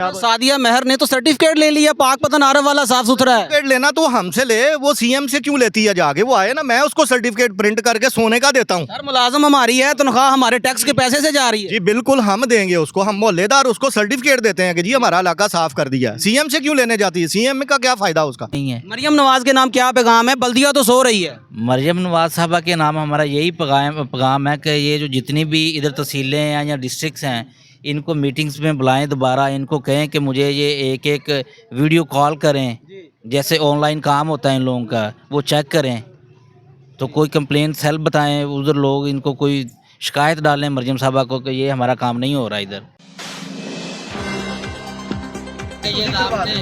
सादिया महर ने तो सर्टिफिकेट ले लिया, पाक पतन आरव वाला साफ सुथरा है। सर्टिफिकेट लेना तो हमसे ले, वो सीएम से क्यों लेती है जाके? वो आए ना, मैं उसको सर्टिफिकेट प्रिंट करके सोने का देता हूँ। सर मुलाजम हमारी है, तनख्वाह हमारे टैक्स के पैसे से जा रही है। जी बिल्कुल, हम देंगे उसको, हम मोहल्लेदार उसको सर्टिफिकेट देते हैं कि जी हमारा इलाका साफ कर दिया। सीएम से क्यों लेने जाती है? सीएम का क्या फायदा उसका? नहीं है। मरियम नवाज के नाम क्या पैगाम है? बल्दिया तो सो रही है। मरियम नवाज साहबा के नाम हमारा यही पैगाम है कि ये जो जितनी भी इधर तहसीलें हैं या डिस्ट्रिक्ट्स हैं, इनको मीटिंग्स में बुलाएं, दोबारा इनको कहें कि मुझे ये एक एक वीडियो कॉल करें, जैसे ऑनलाइन काम होता है इन लोगों का, वो चेक करें। तो कोई कंप्लेंट सेल बताएं उधर, लोग इनको कोई शिकायत डालें मरियम साहबा को कि ये हमारा काम नहीं हो रहा इधर। ये ज़ाब्ते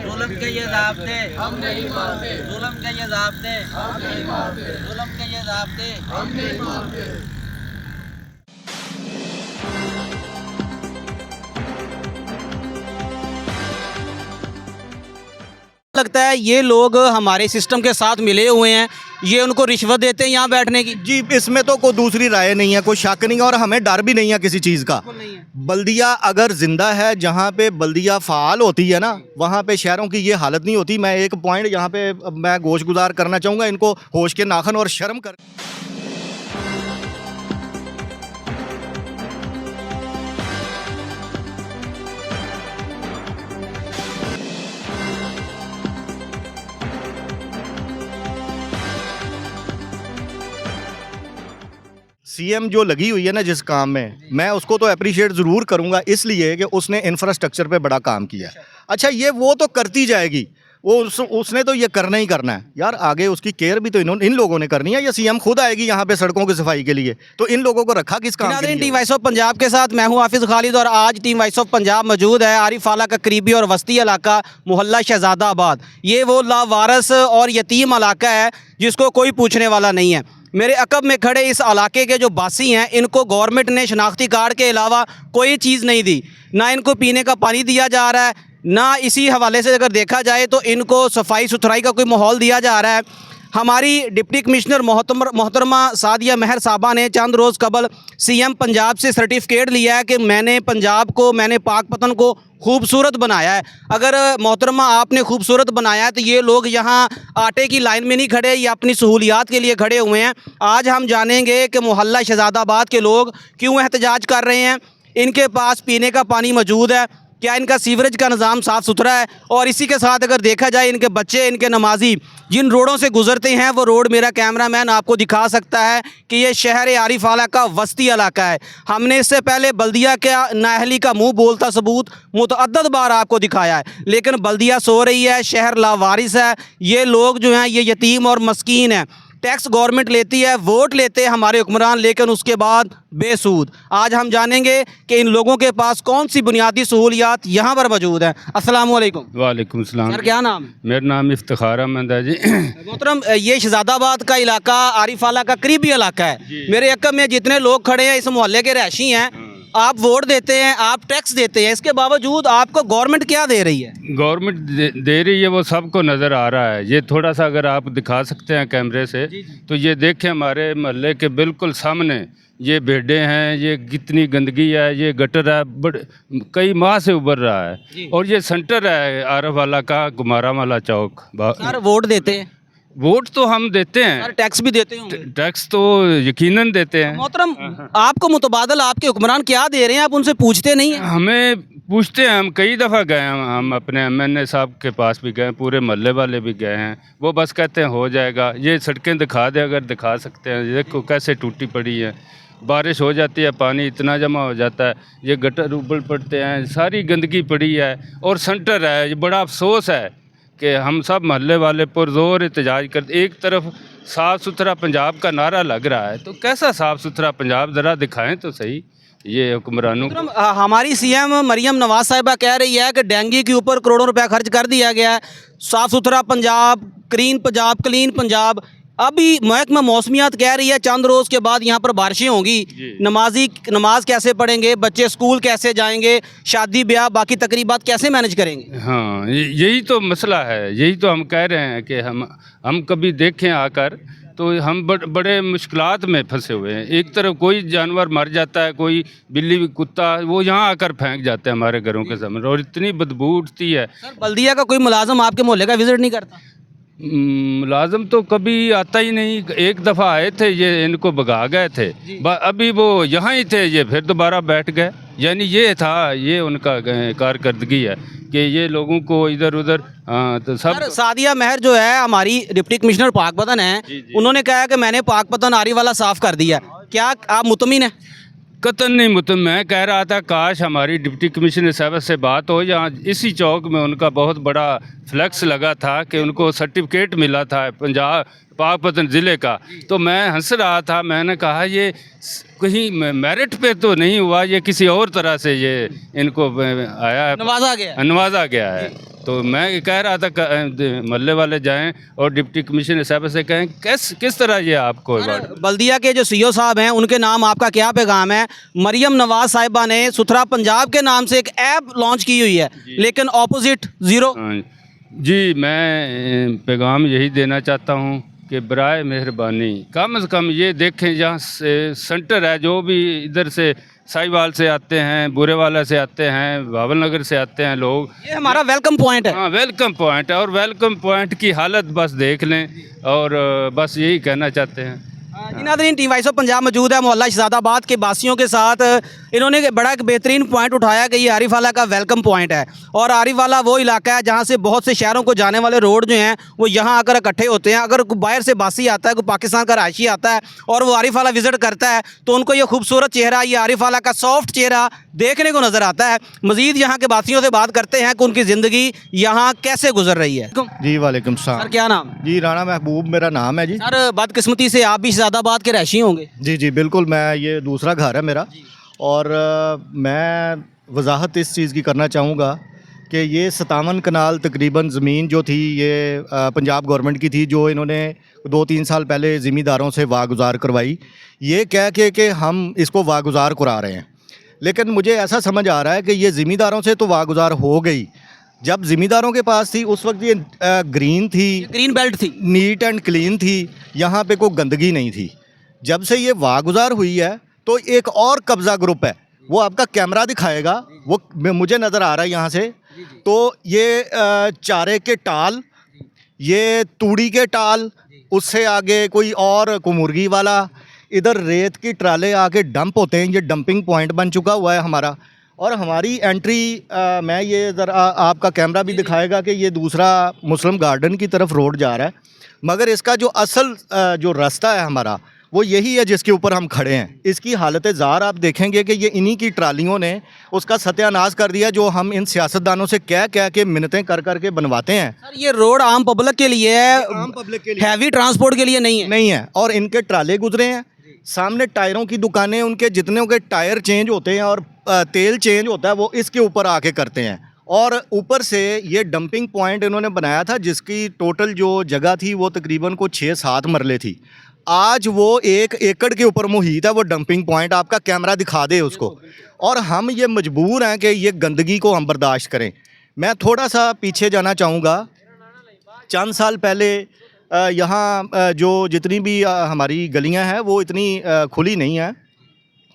जुल्म के, ये ज़ाब्ते हम नहीं मानते, जुल्म के ये ज़ाब्ते हम नहीं मानते, जुल्म के ये ज़ाब्ते हम नहीं मानते। लगता है ये लोग हमारे सिस्टम के साथ मिले हुए हैं, ये उनको रिश्वत देते हैं यहाँ बैठने की। जी इसमें तो कोई दूसरी राय नहीं है, कोई शक नहीं है, और हमें डर भी नहीं है किसी चीज़ का। बल्दिया अगर जिंदा है, जहाँ पे बल्दिया फ़ाल होती है ना, वहाँ पे शहरों की ये हालत नहीं होती। मैं एक पॉइंट यहाँ पे मैं गोश गुजार करना चाहूँगा, इनको होश के नाखन और शर्म कर। सीएम जो लगी हुई है ना जिस काम में, मैं उसको तो अप्रिशिएट ज़रूर करूंगा, इसलिए कि उसने इंफ्रास्ट्रक्चर पे बड़ा काम किया है। अच्छा ये वो तो करती जाएगी, वो उसने तो ये करना ही करना है यार। आगे उसकी केयर भी तो इन लोगों ने करनी है, या सीएम खुद आएगी यहाँ पे सड़कों की सफाई के लिए? तो इन लोगों को रखा किस काम के लिए? टीम वॉइस ऑफ पंजाब के साथ मैं हूँ हाफिज खालिद, और आज टीम वॉइस ऑफ पंजाब मौजूद है आरिफ आला का करीबी और वस्ती इलाका मोहल्ला शहजादाबाद। ये वो लावारस और यतीम इलाका है जिसको कोई पूछने वाला नहीं है। मेरे अकब में खड़े इस इलाके के जो बासी हैं, इनको गवर्नमेंट ने शनाख्ती कार्ड के अलावा कोई चीज़ नहीं दी, ना इनको पीने का पानी दिया जा रहा है, ना इसी हवाले से अगर देखा जाए तो इनको सफाई सुथराई का कोई माहौल दिया जा रहा है। हमारी डिप्टी कमिश्नर मोहतरमा सादिया महर साहबा ने चंद रोज़ कबल सीएम पंजाब से सर्टिफिकेट लिया है कि मैंने पंजाब को, मैंने पाकपतन को खूबसूरत बनाया है। अगर मोहतरमा आपने खूबसूरत बनाया है तो ये लोग यहाँ आटे की लाइन में नहीं खड़े, ये अपनी सहूलियात के लिए खड़े हुए हैं। आज हम जानेंगे कि मोहल्ला शहजादाबाद के लोग क्यों एहतजाज कर रहे हैं। इनके पास पीने का पानी मौजूद है, क्या इनका सीवरेज का निज़ाम साफ़ सुथरा है? और इसी के साथ अगर देखा जाए इनके बच्चे, इनके नमाजी जिन रोडों से गुजरते हैं, वो रोड मेरा कैमरामैन आपको दिखा सकता है कि ये शहर आरिफ आला का वस्ती इलाका है। हमने इससे पहले बल्दिया का नाअहली का मुंह बोलता सबूत मुतअद्दद बार आपको दिखाया है, लेकिन बल्दिया सो रही है, शहर लावारिस है। ये लोग जो हैं ये यतीम और मस्कीन हैं। टैक्स गवर्नमेंट लेती है, वोट लेते हैं हमारे हुक्मरान, लेकिन उसके बाद बेसूद। आज हम जानेंगे कि इन लोगों के पास कौन सी बुनियादी सहूलियात यहाँ पर मौजूद हैं। अस्सलाम वालेकुम। वालेकुम सलाम। सर क्या नाम है? मेरा नाम इफ्तिखार अहमद है जी। मोहतरम, ये शहजादाबाद का इलाका आरिफ आला का करीबी इलाका है। मेरे अकब में जितने लोग खड़े हैं इस मोहल्ले के रहशी हैं, आप वोट देते हैं, आप टैक्स देते हैं, इसके बावजूद आपको गवर्नमेंट क्या दे रही है? गवर्नमेंट दे रही है वो सबको नज़र आ रहा है। ये थोड़ा सा अगर आप दिखा सकते हैं कैमरे से, तो ये देखें हमारे मोहल्ले के बिल्कुल सामने ये बेडें हैं, ये कितनी गंदगी है, ये गटर है, कई माह से उभर रहा है। और ये सेंटर है आरफ वाला का, गुमारा वाला चौक। सर वोट देते हैं? वोट तो हम देते हैं। सर टैक्स भी देते होंगे? टैक्स तो यकीनन देते हैं। मोहतरम, आपको मुतबादल आपके हुक्मरान क्या दे रहे हैं, आप उनसे पूछते नहीं हैं? हमें पूछते हैं, हम कई दफ़ा गए हैं, हम अपने एमएनए साहब के पास भी गए, पूरे मोहल्ले वाले भी गए हैं। वो बस कहते हैं हो जाएगा। ये सड़कें दिखा दे, अगर दिखा सकते हैं, देखो कैसे टूटी पड़ी है, बारिश हो जाती है पानी इतना जमा हो जाता है, ये गटर उबल पड़ते हैं, सारी गंदगी पड़ी है। और सेंटर है, ये बड़ा अफसोस है कि हम सब मोहल्ले वाले पुरजोर एहतजाज करते। एक तरफ साफ़ सुथरा पंजाब का नारा लग रहा है, तो कैसा साफ़ सुथरा पंजाब ज़रा दिखाएं तो सही ये हुक्मरानों को। हमारी सीएम मरियम नवाज साहिबा कह रही है कि डेंगू के ऊपर करोड़ों रुपया खर्च कर दिया गया है, साफ़ सुथरा पंजाब, क्लीन पंजाब। अभी महकमा मौसमियात कह रही है चंद रोज़ के बाद यहाँ पर बारिशें होंगी, नमाज कैसे पढ़ेंगे बच्चे, स्कूल कैसे जाएंगे, शादी ब्याह बाकी तकरीबात कैसे मैनेज करेंगे? हाँ यही तो मसला है, यही तो हम कह रहे हैं कि हम कभी देखें आकर तो हम बड़े मुश्किलात में फंसे हुए हैं। एक तरफ कोई जानवर मर जाता है, कोई बिल्ली कुत्ता वो यहाँ आकर फेंक जाते हैं हमारे घरों के सामने, और इतनी बदबू उठती है। सर बल्दिया का कोई मुलाजम आपके मोहल्ले का विजिट नहीं करता? मुलाजम तो कभी आता ही नहीं। एक दफ़ा आए थे, ये इनको भगा गए थे, अभी वो यहाँ ही थे, ये फिर दोबारा बैठ गए। यानी ये था, ये उनका कारकर्दगी है कि ये लोगों को इधर उधर तो सब। सर सादिया महर जो है हमारी डिप्टी कमिश्नर पाकपतन है, उन्होंने कहा है कि मैंने पाकपतन आरी वाला साफ कर दिया, क्या आप मुतमिन हैं? कतन नहीं मुतम। मैं कह रहा था काश हमारी डिप्टी कमिश्नर साहब से बात हो, यहाँ इसी चौक में उनका बहुत बड़ा फ्लैक्स लगा था कि उनको सर्टिफिकेट मिला था पंजाब पाकपतन ज़िले का। तो मैं हंस रहा था, मैंने कहा ये कहीं मेरिट पे तो नहीं हुआ, ये किसी और तरह से ये इनको आया है, नवाजा गया है। तो मैं कह रहा था मोहल्ले वाले जाएं और डिप्टी कमिश्नर साहब से कहें किस तरह ये आपको। बल्दिया के जो सीईओ साहब हैं उनके नाम आपका क्या पैगाम है? मरियम नवाज साहिबा ने सुथरा पंजाब के नाम से एक ऐप लॉन्च की हुई है, लेकिन ऑपोजिट ज़ीरो। जी, मैं पैगाम यही देना चाहता हूँ कि बराए मेहरबानी कम से कम ये देखें, जहाँ से सेंटर है, जो भी इधर से साहिवाल से आते हैं, बुरेवाला से आते हैं, भावल नगर से आते हैं लोग, ये हमारा वेलकम पॉइंट है। हाँ, वेलकम पॉइंट है, और वेलकम पॉइंट की हालत बस देख लें, और बस यही कहना चाहते हैं। जी नाज़रीन, टीम वॉइस ऑफ पंजाब मौजूद है मोहल्ला शहजादाबाद के बासियों के साथ। इन्होंने बड़ा एक बेहतरीन पॉइंट उठाया कि ये आरिफ वाला का वेलकम पॉइंट है, और आरिफ वाला वो इलाका है जहाँ से बहुत से शहरों को जाने वाले रोड जो हैं वो यहाँ आकर इकट्ठे होते हैं। अगर कोई बाहर से बासी आता है, कोई पाकिस्तान का रायशी आता है और वो आरिफ वाला विज़िट करता है, तो उनको ये खूबसूरत चेहरा, ये आरिफ वाला का सॉफ्ट चेहरा देखने को नज़र आता है। मज़ीद यहाँ के बासियों से बात करते हैं कि उनकी ज़िंदगी यहाँ कैसे गुजर रही है। जी वालेकुम सलाम। सर क्या नाम? जी राना महबूब मेरा नाम है जी। सर बदकिस्मती से आप भी शहजादाबाद के रहशी होंगे। जी जी बिल्कुल, मैं ये दूसरा घर है मेरा, और मैं वजाहत इस चीज़ की करना चाहूँगा कि ये 57 कनाल तकरीबन ज़मीन जो थी ये पंजाब गवर्नमेंट की थी, जो इन्होंने 2-3 साल पहले ज़मींदारों से वागुजार करवाई, ये कह के कि हम इसको वागुजार करा रहे हैं। लेकिन मुझे ऐसा समझ आ रहा है कि ये ज़मींदारों से तो वागुजार हो गई, जब ज़मींदारों के पास थी उस वक्त ये ग्रीन थी, ग्रीन बेल्ट थी, नीट एंड क्लीन थी, यहाँ पे कोई गंदगी नहीं थी। जब से ये वागुजार हुई है तो एक और कब्ज़ा ग्रुप है, वो आपका कैमरा दिखाएगा, वो मुझे नज़र आ रहा है यहाँ से। तो ये चारे के टाल, ये तूड़ी के टाल, उससे आगे कोई और मुर्गी वाला, इधर रेत की ट्राले आके डंप होते हैं। ये डंपिंग पॉइंट बन चुका हुआ है हमारा। और हमारी एंट्री मैं ये ज़रा आपका कैमरा भी दिखाएगा कि ये दूसरा मुस्लिम गार्डन की तरफ रोड जा रहा है, मगर इसका जो असल जो रास्ता है हमारा वो यही है जिसके ऊपर हम खड़े हैं। इसकी हालत ज़ार आप देखेंगे कि ये इन्हीं की ट्रालियों ने उसका सत्यानाश कर दिया, जो हम इन सियासतदानों से कह के मिन्नतें कर के बनवाते हैं। सर ये रोड आम पब्लिक के लिए है, आम पब्लिक के लिए, हैवी ट्रांसपोर्ट के लिए नहीं है। और इनके ट्राले गुजरे हैं, सामने टायरों की दुकानें, उनके जितने के टायर चेंज होते हैं और तेल चेंज होता है वो इसके ऊपर आके करते हैं। और ऊपर से ये डंपिंग पॉइंट इन्होंने बनाया था जिसकी टोटल जो जगह थी वो तकरीबन को 6-7 मरले थी। आज वो 1 एकड़ के ऊपर मुहित है वो डंपिंग पॉइंट, आपका कैमरा दिखा दे उसको। और हम ये मजबूर हैं कि ये गंदगी को हम बर्दाश्त करें। मैं थोड़ा सा पीछे जाना चाहूँगा। चंद साल पहले यहाँ जो जितनी भी हमारी गलियाँ हैं वो इतनी खुली नहीं है।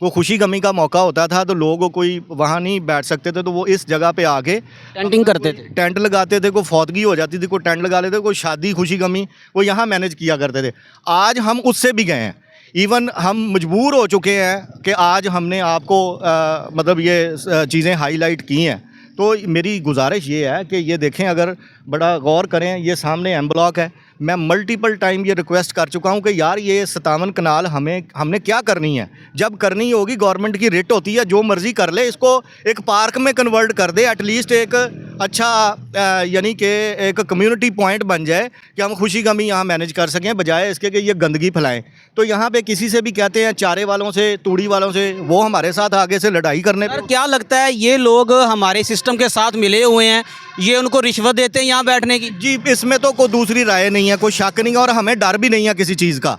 वो खुशी गमी का मौका होता था तो लोग कोई वहाँ नहीं बैठ सकते थे, तो वो इस जगह पे आके टेंटिंग करते थे, टेंट लगाते थे। कोई फौतगी हो जाती थी, कोई टेंट लगा लेते, कोई शादी खुशी गमी वो यहाँ मैनेज किया करते थे। आज हम उससे भी गए हैं, इवन हम मजबूर हो चुके हैं कि आज हमने आपको मतलब ये चीज़ें हाईलाइट की हैं। तो मेरी गुजारिश ये है कि ये देखें, अगर बड़ा गौर करें, ये सामने एम ब्लॉक है। मैं मल्टीपल टाइम ये रिक्वेस्ट कर चुका हूँ कि यार ये 57 कनाल हमने क्या करनी है। जब करनी होगी गवर्नमेंट की रिट होती है, जो मर्ज़ी कर ले, इसको एक पार्क में कन्वर्ट कर दे, एटलीस्ट एक अच्छा यानी कि एक कम्युनिटी पॉइंट बन जाए कि हम खुशी गमी यहाँ मैनेज कर सकें, बजाय इसके कि ये गंदगी फैलाएं। तो यहाँ पे किसी से भी कहते हैं, चारे वालों से, तूड़ी वालों से, वो हमारे साथ आगे से लड़ाई करने। सर क्या लगता है ये लोग हमारे सिस्टम के साथ मिले हुए हैं, ये उनको रिश्वत देते हैं यहाँ बैठने की? जी, इसमें तो कोई दूसरी राय नहीं है, कोई शक नहीं है, और हमें डर भी नहीं है किसी चीज़ का।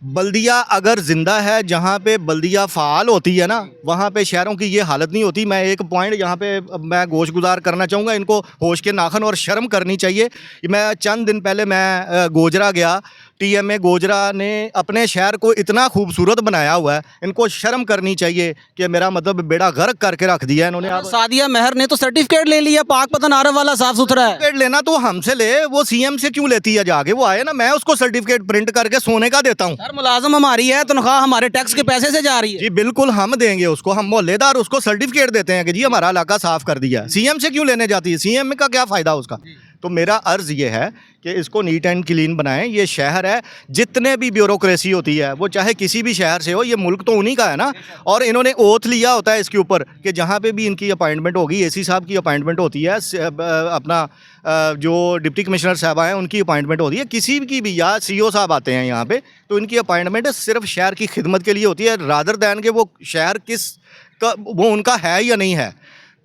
बल्दिया अगर जिंदा है, जहाँ पे बल्दिया फ़ाल होती है ना, वहाँ पे शहरों की ये हालत नहीं होती। मैं एक पॉइंट यहाँ पे मैं गोश गुजार करना चाहूँगा, इनको होश के नाखन और शर्म करनी चाहिए। मैं चंद दिन पहले मैं गोजरा गया टीएमए गोजरा ने अपने शहर को इतना खूबसूरत बनाया हुआ है, इनको शर्म करनी चाहिए कि मेरा मतलब बेड़ा गर्क करके रख दिया है इन्होंने। आप सादिया मेहर ने तो सर्टिफिकेट ले लिया, पाक पतन आरव वाला साफ सुथरा है। सर्टिफिकेट लेना तो हमसे ले, वो सीएम से क्यों लेती है जाके? वो आए ना, मैं उसको सर्टिफिकेट प्रिंट करके सोने का देता हूँ। सर मुलाजम हमारी है, तनख्वाह हमारे टैक्स के पैसे से जा रही है। जी बिल्कुल, हम देंगे उसको, हम मोहल्लेदार उसको सर्टिफिकेट देते हैं कि जी हमारा इलाका साफ कर दिया। सीएम से क्यों लेने जाती है? सीएम का क्या फ़ायदा उसका? तो मेरा अर्ज़ ये है कि इसको नीट एंड क्लीन बनाएं। ये शहर है, जितने भी ब्यूरोक्रेसी होती है वो चाहे किसी भी शहर से हो, ये मुल्क तो उन्हीं का है ना। और इन्होंने ओथ लिया होता है इसके ऊपर कि जहाँ पे भी इनकी अपॉइंटमेंट होगी, एसी साहब की अपॉइंटमेंट होती है, अपना जो डिप्टी कमिश्नर साहब हैं उनकी अपॉइंटमेंट होती है, किसी की भी, या सीओ साहब आते हैं यहाँ पे, तो इनकी अपॉइंटमेंट सिर्फ शहर की खिदमत के लिए होती है, रादर दैन के वो शहर किस का वो उनका है या नहीं है।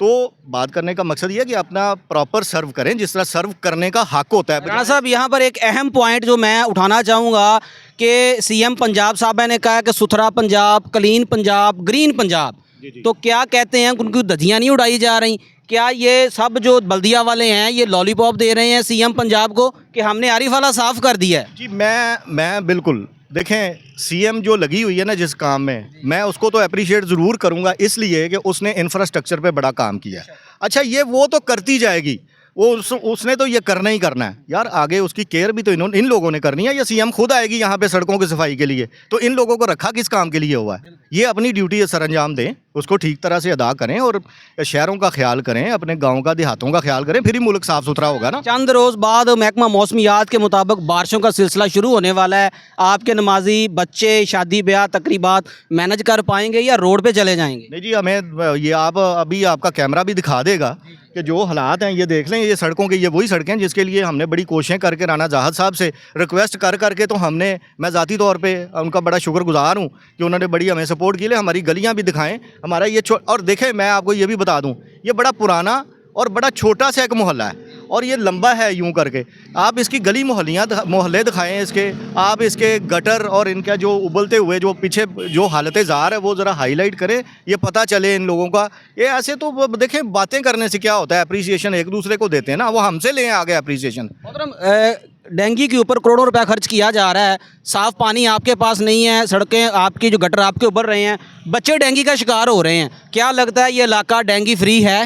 तो बात करने का मकसद ये है कि अपना प्रॉपर सर्व करें जिस तरह सर्व करने का हक होता है। राणा साहब, यहाँ पर एक अहम पॉइंट जो मैं उठाना चाहूँगा कि सीएम पंजाब साहब ने कहा कि सुथरा पंजाब, क्लीन पंजाब, ग्रीन पंजाब, तो क्या कहते हैं उनकी धज्जियाँ नहीं उड़ाई जा रही? क्या ये सब जो बल्दिया वाले हैं ये लॉलीपॉप दे रहे हैं सीएम पंजाब को कि हमने आरिफ वाला साफ कर दिया है? जी मैं बिल्कुल, देखें, सीएम जो लगी हुई है ना जिस काम में, मैं उसको तो अप्रिशिएट ज़रूर करूंगा, इसलिए कि उसने इंफ्रास्ट्रक्चर पे बड़ा काम किया है। अच्छा, ये वो तो करती जाएगी, उसने तो ये करना ही करना है यार। आगे उसकी केयर भी तो इन लोगों ने करनी है, या सीएम खुद आएगी यहाँ पे सड़कों की सफाई के लिए? तो इन लोगों को रखा किस काम के लिए हुआ है? ये अपनी ड्यूटी सर अंजाम दें, उसको ठीक तरह से अदा करें और शहरों का ख्याल करें, अपने गाँव का, देहातों का ख्याल करें, फिर ही मुल्क साफ़ सुथरा होगा ना। चंद रोज़ बाद महकमा मौसमियात के मुताबिक बारिशों का सिलसिला शुरू होने वाला है। आपके नमाजी बच्चे शादी ब्याह तकरीबात मैनेज कर पाएंगे या रोड पे चले जाएंगे? नहीं जी, हमें ये आप अभी आपका कैमरा भी दिखा देगा कि जो हालात हैं ये देख लें। ये सड़कों के, ये वही सड़कें जिसके लिए हमने बड़ी कोशिशें करके राना जाहद साहब से रिक्वेस्ट कर करके, तो हमने, मैं ज़ाती तौर पे उनका बड़ा शुक्रगुजार हूँ कि उन्होंने बड़ी हमें सपोर्ट की। हमारी गलियाँ भी दिखाएं, हमारा ये और देखें, मैं आपको ये भी बता दूँ, ये बड़ा पुराना और बड़ा छोटा सा एक मोहल्ला है और ये लंबा है यूं करके। आप इसकी गली मोहल्ले दिखाएं इसके, आप इसके गटर और इनका जो उबलते हुए जो पीछे जो हालत ज़ार है वो ज़रा हाईलाइट करें, ये पता चले इन लोगों का। ये ऐसे तो देखें, बातें करने से क्या होता है, अप्रिसिएशन एक दूसरे को देते हैं ना, वो हमसे लें आगे अप्रिसिएशन। डेंगू के ऊपर करोड़ों रुपया खर्च किया जा रहा है, साफ़ पानी आपके पास नहीं है, सड़कें आपकी, जो गटर आपके उभर रहे हैं, बच्चे डेंगू का शिकार हो रहे हैं। क्या लगता है ये इलाका डेंगू फ्री है?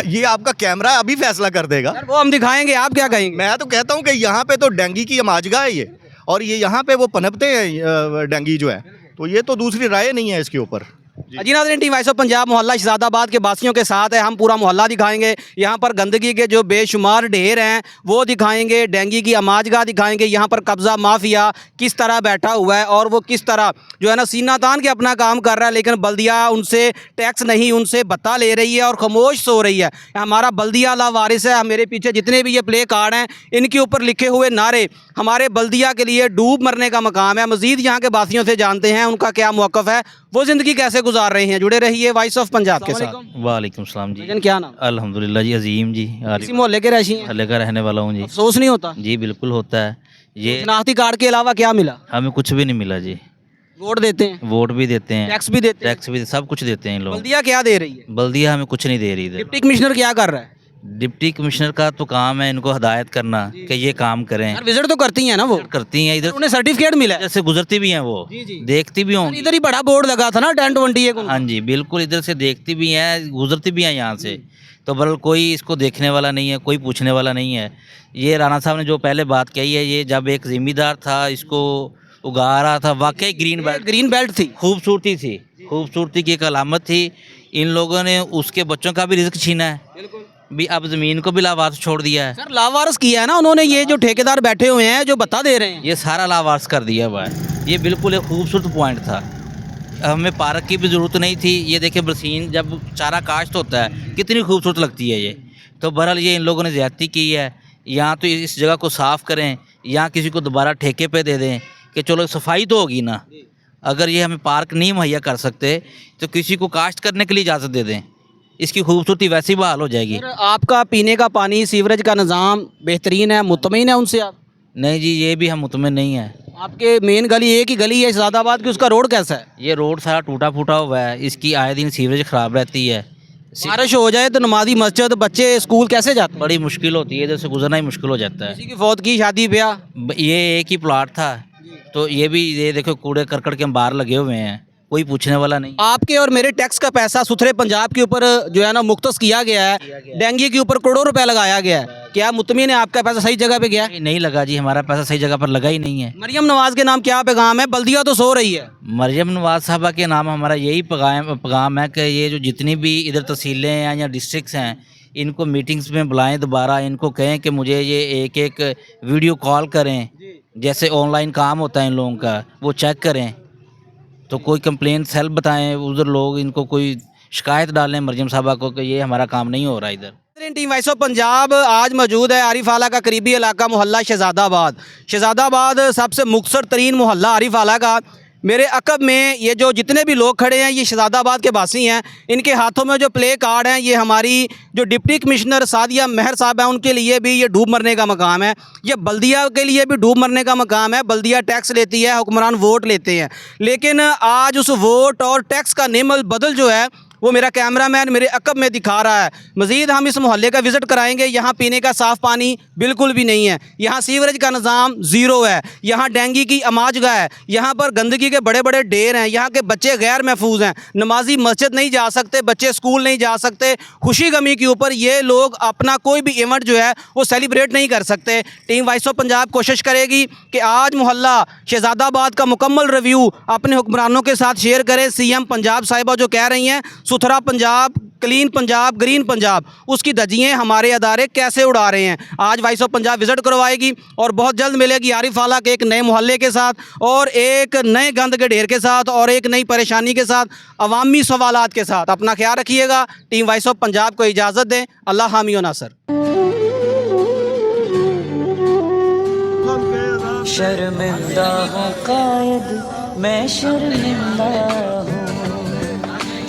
ये आपका कैमरा अभी फैसला कर देगा। वो हम दिखाएंगे, आप क्या कहेंगे? मैं तो कहता हूँ कि यहाँ पे तो डेंगू की अमाजगा है ये, और ये यहाँ पे वो पनपते हैं डेंगू जो है, तो ये तो दूसरी राय नहीं है इसके ऊपर। जी नाज़रीन, टीम वॉइस ऑफ पंजाब मोहल्ला शहजादाबाद के वासियों के साथ है। हम पूरा मोहल्ला दिखाएंगे, यहाँ पर गंदगी के जो बेशुमार ढेर हैं वो दिखाएंगे, डेंगू की अमाजगाह दिखाएंगे, यहाँ पर कब्ज़ा माफिया किस तरह बैठा हुआ है और वो किस तरह जो है ना सीना तान के अपना काम कर रहा है, लेकिन बल्दिया उनसे टैक्स नहीं, उनसे भत्ता ले रही है और खामोश सो रही है। हमारा बल्दिया लावारिस है। मेरे पीछे जितने भी ये प्ले कार्ड हैं इनके ऊपर लिखे हुए नारे हमारे बल्दिया के लिए डूब मरने का मकाम है। मज़ीद यहाँ के वासियों से जानते हैं उनका क्या मौक़िफ़ है, वो ज़िंदगी कैसे गुजार रहे हैं। जुड़े रहिए वॉइस ऑफ पंजाब के साथ। वालेकुम सलाम जी। लेकिन क्या नाम? अल्हम्दुलिल्लाह जी, अजीम जी। इसी मोहल्ले के रहशी हैं? मोहल्ले का रहने वाला हूँ जी। अफसोस नहीं होता? जी बिल्कुल होता है। ये शनाख्ती कार्ड के अलावा क्या मिला? हमें कुछ भी नहीं मिला जी। वोट देते हैं, वोट भी देते हैं, टैक्स भी देते हैं, टैक्स भी, सब कुछ देते हैं लोग। बल्दिया क्या दे रही है? बल्दिया हमें कुछ नहीं दे रही इधर। डिप्टी कमिश्नर क्या कर रहा है? डिप्टी कमिश्नर का तो काम है इनको हदायत करना कि ये काम करें। यार विजिट तो करती हैं ना वो? करती हैं, इधर उन्हें सर्टिफिकेट मिला है? इधर से गुजरती भी हैं वो, देखती भी होंगी। इधर ही बड़ा बोर्ड लगा था ना 1021 को। हाँ जी बिल्कुल, इधर से देखती भी हैं, गुजरती भी हैं यहाँ से। तो बल कोई इसको देखने वाला नहीं है, कोई पूछने वाला नहीं है। ये राणा साहब ने जो पहले बात कही है, ये जब एक जिम्मेदार था इसको उगा रहा था, वाकई ग्रीन बेल्ट थी, खूबसूरती थी, खूबसूरती की एक अलामत थी। इन लोगों ने उसके बच्चों का भी रिस्क छीना है भी, अब ज़मीन को भी लावारिस छोड़ दिया है। सर लावारिस किया है ना उन्होंने, ये जो ठेकेदार बैठे हुए हैं जो बता दे रहे हैं, ये सारा लावारिस कर दिया हुआ है। ये बिल्कुल एक खूबसूरत पॉइंट था, हमें पार्क की भी ज़रूरत नहीं थी। ये देखिए बरसीन जब चारा काश्त होता है कितनी खूबसूरत लगती है ये। तो बहरहाल ये इन लोगों ने ज़्यादती की है। यहाँ तो इस जगह को साफ़ करें, यहाँ किसी को दोबारा ठेके पे दे दें कि चलो सफाई तो होगी ना। अगर ये हमें पार्क नहीं मुहैया कर सकते तो किसी को काश्त करने के लिए इजाज़त दे दें, इसकी खूबसूरती वैसी बहाल हो जाएगी। आपका पीने का पानी, सीवरेज का निज़ाम बेहतरीन है, मुतमईन है उनसे आप? नहीं जी, ये भी हम मुतमिन नहीं है। आपके मेन गली एक ही गली है शहजादाबाद की, उसका रोड कैसा है? ये रोड सारा टूटा फूटा हुआ है, इसकी आए दिन सीवरेज ख़राब रहती है, बारिश हो जाए तो नमाजी मस्जिद बच्चे स्कूल कैसे जाते हैं? बड़ी मुश्किल होती है, इधर से गुजरना ही मुश्किल हो जाता है। किसी की फौत की शादी ब्याह, ये एक ही प्लाट था, तो ये भी ये देखो कूड़े करकट के बाहर लगे हुए हैं, कोई पूछने वाला नहीं। आपके और मेरे टैक्स का पैसा सुथरे पंजाब के ऊपर जो है ना मुख्तस किया गया है, डेंगू के ऊपर करोड़ों रुपए लगाया गया है। क्या मुतमिन है आपका पैसा सही जगह पे गया है? नहीं लगा जी, हमारा पैसा सही जगह पर लगा ही नहीं है। मरियम नवाज के नाम क्या पैगाम है? बल्दिया तो सो रही है। मरियम नवाज साहबा के नाम हमारा यही पैगाम है कि ये जो जितनी भी इधर तहसीलें हैं या डिस्ट्रिक्ट्स हैं, इनको मीटिंग्स में बुलाएं, दोबारा इनको कहें कि मुझे ये एक एक वीडियो कॉल करें, जैसे ऑनलाइन काम होता है इन लोगों का, वो चेक करें। तो कोई कंप्लेंट सेल बताएं, उधर लोग इनको कोई शिकायत डालें मरियम साहबा को कि ये हमारा काम नहीं हो रहा इधर। टीम वॉइस ऑफ पंजाब आज मौजूद है आरिफ आला का करीबी इलाका मोहल्ला शहजादाबाद। शहजादाबाद सबसे मुख्तर तरीन मोहल्ला आरिफ आला का। मेरे अकब में ये जो जितने भी लोग खड़े हैं ये शहजादाबाद के वासी हैं। इनके हाथों में जो प्ले कार्ड हैं ये हमारी जो डिप्टी कमिश्नर सादिया महर साहब हैं उनके लिए भी ये डूब मरने का मकाम है। ये बल्दिया के लिए भी डूब मरने का मकाम है। बल्दिया टैक्स लेती है, हुक्मरान वोट लेते हैं, लेकिन आज उस वोट और टैक्स का नेमल बदल जो है वो मेरा कैमरामैन मेरे अकब में दिखा रहा है। मज़ीद हम इस मोहल्ले का विज़िट कराएंगे। यहाँ पीने का साफ़ पानी बिल्कुल भी नहीं है, यहाँ सीवरेज का निज़ाम ज़ीरो है, यहाँ डेंगू की अमाजगा है, यहाँ पर गंदगी के बड़े बड़े ढेर हैं, यहाँ के बच्चे गैर महफूज हैं, नमाजी मस्जिद नहीं जा सकते, बच्चे स्कूल नहीं जा सकते। खुशी गमी के ऊपर ये लोग अपना कोई भी इवेंट जो है वो सेलिब्रेट नहीं कर सकते। टीम वॉइस ऑफ पंजाब कोशिश करेगी कि आज मोहल्ला शहजादाबाद का मुकम्मल रिव्यू अपने हुक्मरानों के साथ शेयर करें। CM पंजाब साहिबा जो कह रही हैं सुथरा पंजाब, क्लीन पंजाब, ग्रीन पंजाब, उसकी धज्जियाँ हमारे अदारे कैसे उड़ा रहे हैं। आज वॉइस ऑफ पंजाब विज़िट करवाएगी और बहुत जल्द मिलेगी आरिफ आला के एक नए मोहल्ले के साथ और एक नए गंद के ढेर के साथ और एक नई परेशानी के साथ, अवामी सवालात के साथ। अपना ख्याल रखिएगा। टीम वॉइस ऑफ पंजाब को इजाज़त दें। अल्लाह हामी व नासर। शर्मिंदा हूँ कायद मैं, शर्मिंदा हूँ,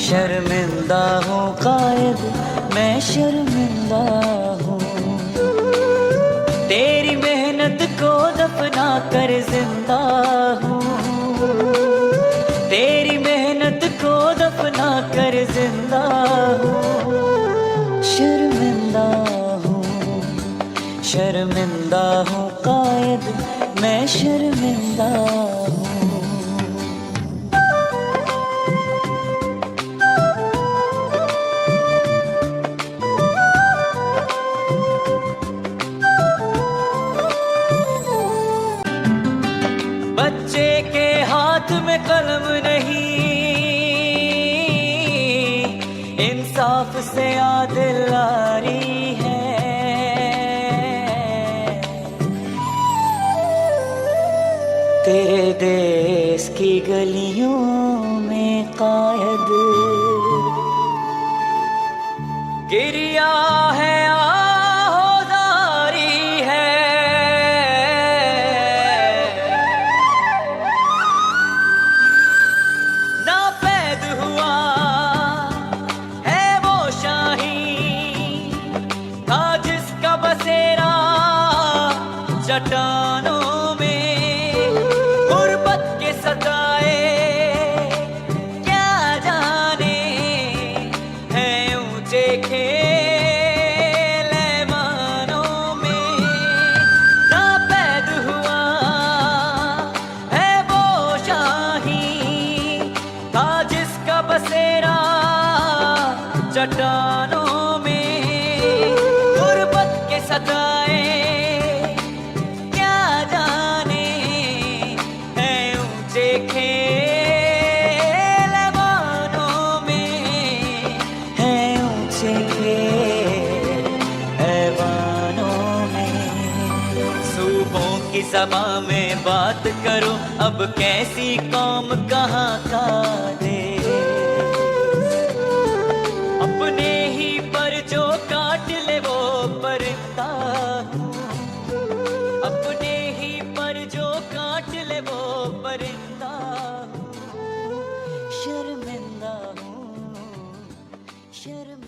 शर्मिंदा हूँ कायद मैं, शर्मिंदा हूँ। तेरी मेहनत को दफना कर जिंदा हूँ, तेरी मेहनत को दफना कर जिंदा हूँ। शर्मिंदा हूँ, शर्मिंदा हूँ कायद मैं, शर्मिंदा हूँ। बच्चे के हाथ में कलम नहीं, इंसाफ से आदिलदारी है। तेरे देश की गलियों में कायद गिरिया है, चट्टानों में गुर्बत के सताए क्या जाने हैं ऊंचे खेल ऐवानों में। नापैद हुआ है वो शाही था जिसका बसेरा चट्टानों में गुर्बत के सताए ज़बां में बात करो, अब कैसी कौम कहाँ का देश। अपने ही पर जो काट ले वो परिंदा हूँ, अपने ही पर जो काट ले वो परिंदा हूँ। शर्मिंदा हूँ, शर्मिंदा